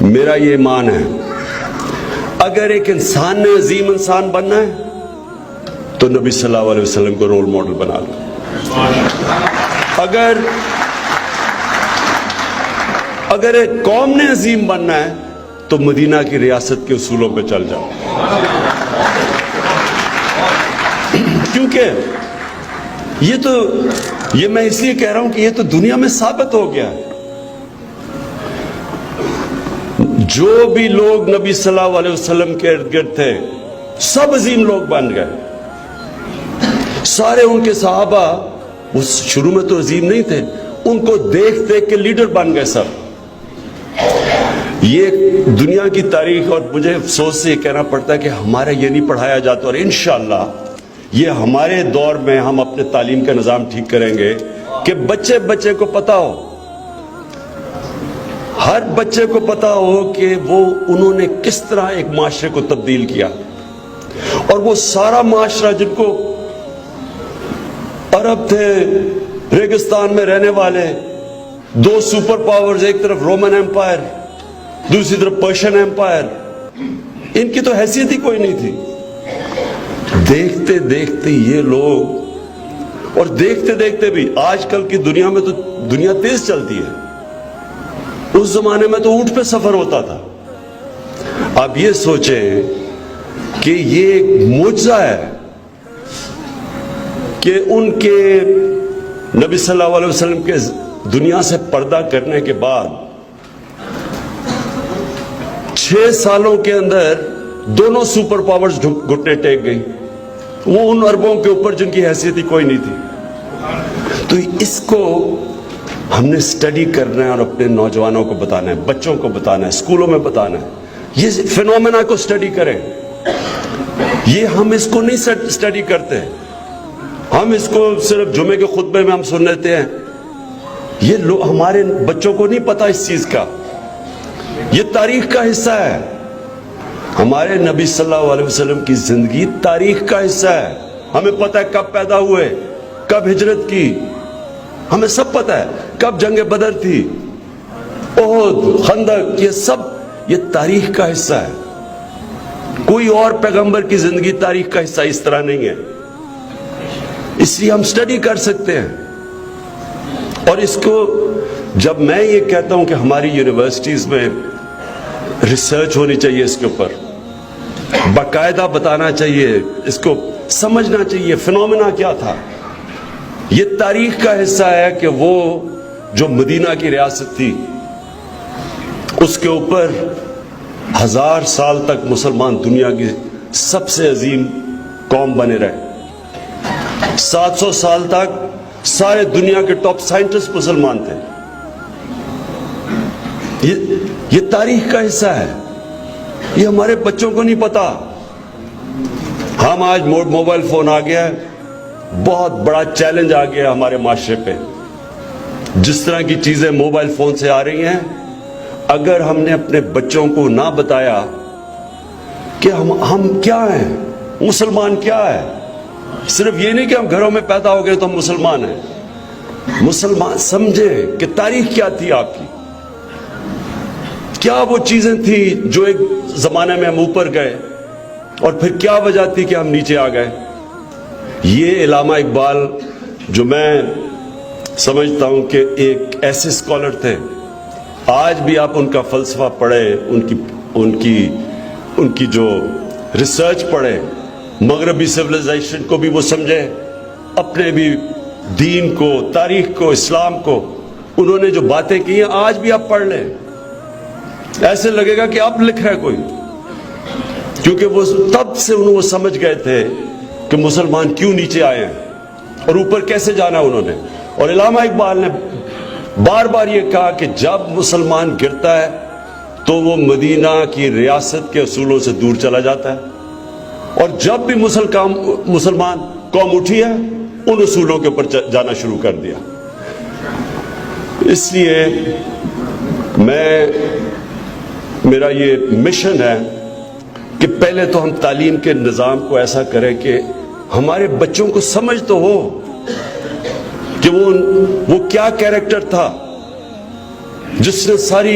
میرا یہ ایمان ہے اگر ایک انسان نے عظیم انسان بننا ہے تو نبی صلی اللہ علیہ وسلم کو رول ماڈل بنا لو. اگر ایک قوم نے عظیم بننا ہے تو مدینہ کی ریاست کے اصولوں پہ چل جاؤ. کیونکہ یہ میں اس لیے کہہ رہا ہوں کہ یہ تو دنیا میں ثابت ہو گیا ہے. جو بھی لوگ نبی صلی اللہ علیہ وسلم کے ارد گرد تھے سب عظیم لوگ بن گئے. سارے ان کے صحابہ وہ شروع میں تو عظیم نہیں تھے, ان کو دیکھ دیکھ کے لیڈر بن گئے سب. یہ دنیا کی تاریخ, اور مجھے افسوس سے یہ کہنا پڑتا ہے کہ ہمارا یہ نہیں پڑھایا جاتا, اور انشاءاللہ یہ ہمارے دور میں ہم اپنے تعلیم کا نظام ٹھیک کریں گے کہ بچے کو پتا ہو, ہر بچے کو پتا ہو کہ انہوں نے کس طرح ایک معاشرے کو تبدیل کیا. اور وہ سارا معاشرہ جن کو عرب تھے ریگستان میں رہنے والے, دو سپر پاورز, ایک طرف رومن ایمپائر دوسری طرف پرشین ایمپائر, ان کی تو حیثیت ہی کوئی نہیں تھی. دیکھتے دیکھتے یہ لوگ, اور دیکھتے دیکھتے بھی آج کل کی دنیا میں تو دنیا تیز چلتی ہے, اس زمانے میں تو اونٹ پہ سفر ہوتا تھا. آپ یہ سوچیں کہ یہ ایک معجزہ ہے کہ ان کے نبی صلی اللہ علیہ وسلم کے دنیا سے پردہ کرنے کے بعد 6 سالوں کے اندر دونوں سپر پاورز گھٹنے ٹیک گئی, وہ ان عربوں کے اوپر جن کی حیثیت ہی کوئی نہیں تھی. تو اس کو ہم نے سٹڈی کرنا ہے اور اپنے نوجوانوں کو بتانا ہے, بچوں کو بتانا ہے, اسکولوں میں بتانا ہے. یہ فینومینا کو سٹڈی کریں. یہ ہم اس کو نہیں سٹڈی کرتے, ہم اس کو صرف جمعے کے خطبے میں ہم سن لیتے ہیں. یہ ہمارے بچوں کو نہیں پتا اس چیز کا. یہ تاریخ کا حصہ ہے. ہمارے نبی صلی اللہ علیہ وسلم کی زندگی تاریخ کا حصہ ہے. ہمیں پتا ہے کب پیدا ہوئے, کب ہجرت کی, ہمیں سب پتا ہے کب جنگ بدر تھی, احد, خندق, یہ سب یہ تاریخ کا حصہ ہے. کوئی اور پیغمبر کی زندگی تاریخ کا حصہ اس طرح نہیں ہے. اس لیے ہم سٹڈی کر سکتے ہیں. اور اس کو جب میں یہ کہتا ہوں کہ ہماری یونیورسٹیز میں ریسرچ ہونی چاہیے, اس کے اوپر باقاعدہ بتانا چاہیے, اس کو سمجھنا چاہیے فینومینا کیا تھا. یہ تاریخ کا حصہ ہے کہ وہ جو مدینہ کی ریاست تھی اس کے اوپر 1000 سال تک مسلمان دنیا کی سب سے عظیم قوم بنے رہے. 700 سال تک سارے دنیا کے ٹاپ سائنٹسٹ مسلمان تھے. یہ تاریخ کا حصہ ہے. یہ ہمارے بچوں کو نہیں پتا. ہم آج موبائل فون آ گیا ہے, بہت بڑا چیلنج آ گیا ہمارے معاشرے پہ. جس طرح کی چیزیں موبائل فون سے آ رہی ہیں, اگر ہم نے اپنے بچوں کو نہ بتایا کہ ہم کیا ہیں, مسلمان کیا ہے, صرف یہ نہیں کہ ہم گھروں میں پیدا ہو گئے تو ہم مسلمان ہیں. مسلمان سمجھیں کہ تاریخ کیا تھی آپ کی, کیا وہ چیزیں تھیں جو ایک زمانے میں ہم اوپر گئے اور پھر کیا وجہ تھی کہ ہم نیچے آ گئے. یہ علامہ اقبال جو میں سمجھتا ہوں کہ ایک ایسے اسکالر تھے, آج بھی آپ ان کا فلسفہ پڑھیں, ان کی جو ریسرچ پڑھیں, مغربی سویلائزیشن کو بھی وہ سمجھیں, اپنے بھی دین کو, تاریخ کو, اسلام کو. انہوں نے جو باتیں کی ہیں آج بھی آپ پڑھ لیں, ایسے لگے گا کہ اب لکھ رہا ہے کوئی. کیونکہ وہ تب سے وہ سمجھ گئے تھے کہ مسلمان کیوں نیچے آئے ہیں اور اوپر کیسے جانا انہوں نے. اور علامہ اقبال نے بار بار یہ کہا کہ جب مسلمان گرتا ہے تو وہ مدینہ کی ریاست کے اصولوں سے دور چلا جاتا ہے, اور جب بھی مسلمان قوم اٹھی ہے ان اصولوں کے اوپر جانا شروع کر دیا. اس لیے میرا یہ مشن ہے کہ پہلے تو ہم تعلیم کے نظام کو ایسا کریں کہ ہمارے بچوں کو سمجھ تو ہو کہ وہ کیا کیریکٹر تھا جس نے ساری